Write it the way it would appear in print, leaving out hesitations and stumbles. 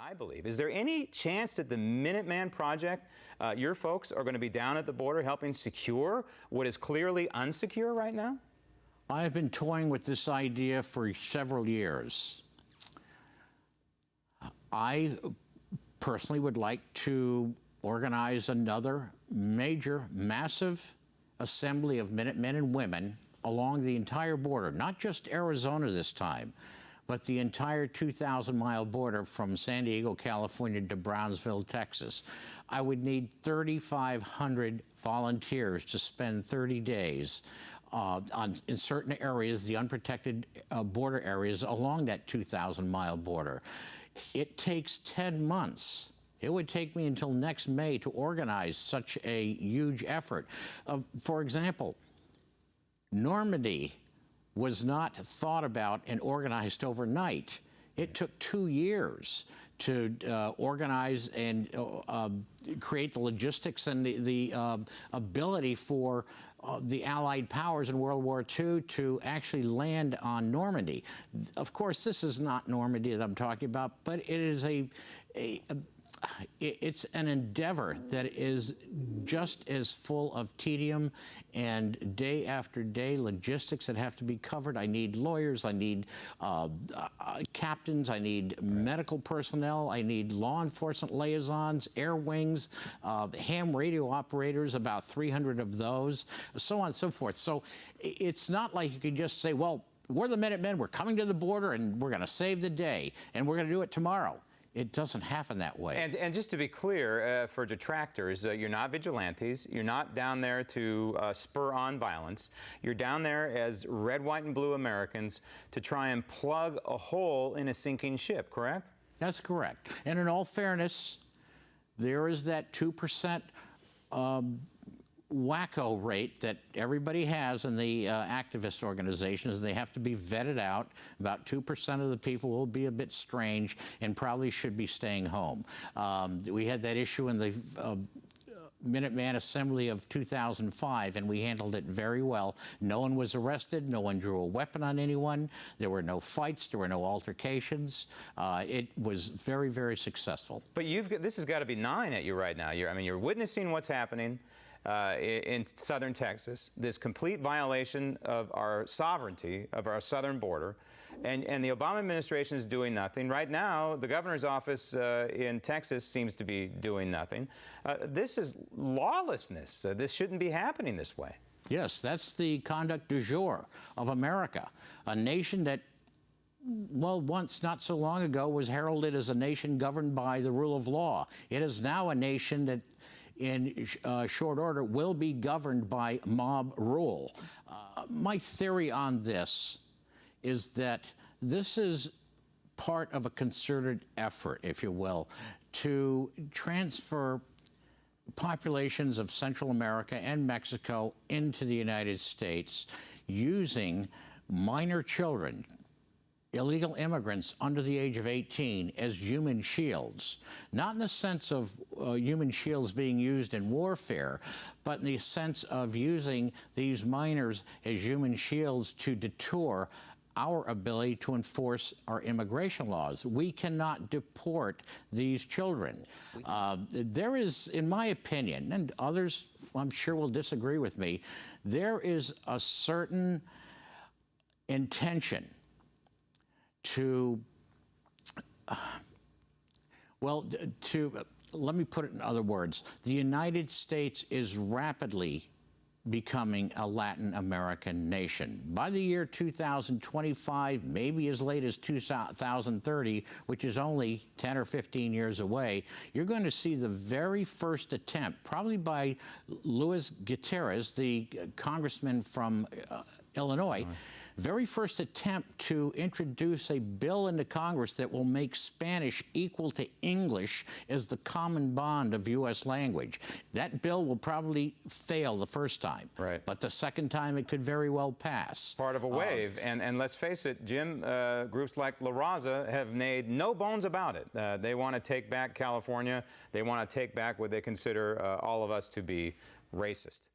I believe. Is there any chance that the Minuteman project, your folks, are going to be down at the border helping secure what is clearly unsecure right now? I've been toying with this idea for several years. I personally would like to organize another major, massive assembly of Minutemen and women along the entire border, not just Arizona this time, but the entire 2,000-mile border from San Diego, California to Brownsville, Texas. I would need 3,500 volunteers to spend 30 days in certain areas, the unprotected border areas along that 2,000-mile border. It takes 10 months. It would take me until next May to organize such a huge effort. For example, Normandy was not thought about and organized overnight. It took 2 years to organize and create the logistics and the ability for the Allied powers in World War II to actually land on Normandy. Of course, this is not Normandy that I'm talking about, but it is it's an endeavor that is just as full of tedium and day after day logistics that have to be covered. I need lawyers, I need captains, I need medical personnel, I need law enforcement liaisons, air wings, ham radio operators, about 300 of those, so on and so forth. So it's not like you can just say, well, we're the Minutemen, we're coming to the border and we're going to save the day and we're going to do it tomorrow. It doesn't happen that way. And just to be clear, for detractors, you're not vigilantes. You're not down there to spur on violence. You're down there as red, white, and blue Americans to try and plug a hole in a sinking ship, correct? That's correct. And in all fairness, there is that 2% wacko rate that everybody has in the activist organizations. They have to be vetted out. About 2% of the people will be a bit strange and probably should be staying home. We had that issue in the Minuteman Assembly of 2005, and we handled it very well. No one was arrested. No one drew a weapon on anyone. There were no fights. There were no altercations. It was very, very successful. But this has got to be gnawing at you right now. You're witnessing what's happening in southern Texas, this complete violation of our sovereignty, of our southern border, and the Obama administration is doing nothing. Right now, the governor's office in Texas seems to be doing nothing. This is lawlessness. This shouldn't be happening this way. Yes, that's the conduct du jour of America, a nation that, well, once, not so long ago, was heralded as a nation governed by the rule of law. It is now a nation that in short order will be governed by mob rule. My theory on this is that this is part of a concerted effort, if you will, to transfer populations of Central America and Mexico into the United States using minor children, illegal immigrants under the age of 18 as human shields, not in the sense of human shields being used in warfare, but in the sense of using these minors as human shields to deter our ability to enforce our immigration laws. We cannot deport these children. There is, in my opinion, and others I'm sure will disagree with me, there is a certain intention to, let me put it in other words. The United States is rapidly becoming a Latin American nation. By the year 2025, maybe as late as 2030, which is only 10 or 15 years away, you're going to see the very first attempt, probably by Luis Gutierrez, the congressman from Illinois, very first attempt to introduce a bill into Congress that will make Spanish equal to English as the common bond of U.S. language. That bill will probably fail the first time. Right. But the second time it could very well pass. Part of a wave. And let's face it, Jim, groups like La Raza have made no bones about it. They want to take back California. They want to take back what they consider all of us to be racist.